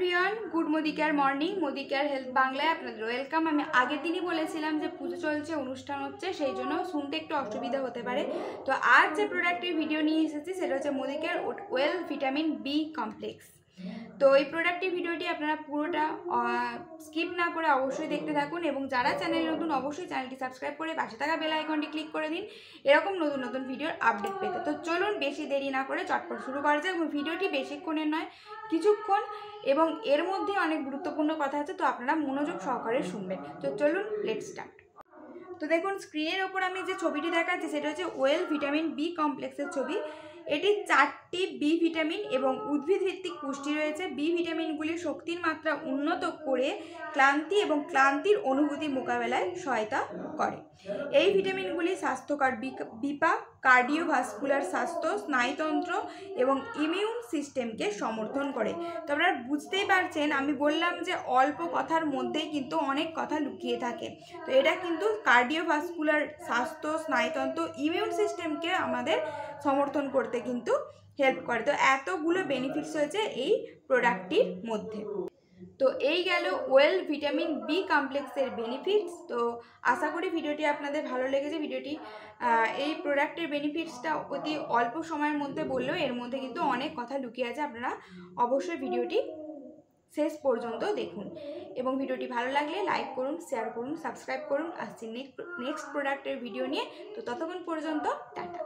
Everyone, good Modicare morning. Modicare health বাংলায় আপনাদের welcome. আমি আগের দিনই বলেছিলাম যে পুজো চলছে, অনুষ্ঠান হচ্ছে, সেই জন্য শুনতে একটু অসুবিধা হতে পারে। তো আজ যে প্রোডাক্টের ভিডিও নিয়ে এসেছি সেটা হচ্ছে Modicare well vitamin B complex. তো এই প্রোডাক্টের ভিডিওটি আপনারা পুরোটা স্কিপ না করে অবশ্যই দেখতে থাকুন, এবং যারা চ্যানেল নতুন অবশ্যই চ্যানেলটি সাবস্ক্রাইব করে পাশে থাকা বেল আইকনটি ক্লিক করে দিন এরকম নতুন নতুন ভিডিওর আপডেট পেতে। তো চলুন বেশি দেরি না করে চটপট শুরু করা যাক। এবং ভিডিওটি বেশিক্ষণের নয়, কিছুক্ষণ, এবং এর মধ্যে অনেক গুরুত্বপূর্ণ কথা আছে, তো আপনারা মনোযোগ সহকারে শুনবেন। তো চলুন লেটস স্টার্ট। তো দেখুন, স্ক্রিনের ওপর আমি যে ছবিটি দেখাচ্ছি সেটা হচ্ছে ওয়েল ভিটামিন বি কমপ্লেক্সের ছবি। এটি 4টি বি ভিটামিন এবং উদ্ভিদ ভিত্তিক পুষ্টি রয়েছে। বি ভিটামিনগুলি শক্তির মাত্রা উন্নত করে ক্লান্তি এবং ক্লান্তির অনুভূতি মোকাবেলায় সহায়তা করে। এই ভিটামিনগুলি স্বাস্থ্যকর বিপাক, কার্ডিওভাস্কুলার স্বাস্থ্য, স্নায়ুতন্ত্র এবং ইমিউন সিস্টেমকে সমর্থন করে। তো আপনারা বুঝতেই পারছেন, আমি বললাম যে অল্প কথার মধ্যেই কিন্তু অনেক কথা লুকিয়ে থাকে। তো এটা কিন্তু কার্ডিওভাস্কুলার স্বাস্থ্য, স্নায়ুতন্ত্র, ইমিউন সিস্টেমকে আমাদের সমর্থন করতে কিন্তু হেল্প করে। তো এতগুলো বেনিফিটস হয়েছে এই প্রোডাক্টটির মধ্যে। তো এই গেল ওয়েল ভিটামিন বি কমপ্লেক্সের বেনিফিটস। তো আশা করি ভিডিওটি আপনাদের ভালো লেগেছে। ভিডিওটি এই প্রোডাক্টের বেনিফিটসটা অতি অল্প সময়ের মধ্যে বললেও এর মধ্যে কিন্তু অনেক কথা লুকিয়ে আছে। আপনারা অবশ্যই ভিডিওটি শেষ পর্যন্ত দেখুন, এবং ভিডিওটি ভালো লাগলে লাইক করুন, শেয়ার করুন, সাবস্ক্রাইব করুন। আসছি নেক্সট প্রোডাক্টের ভিডিও নিয়ে। তো ততক্ষণ পর্যন্ত টাটা।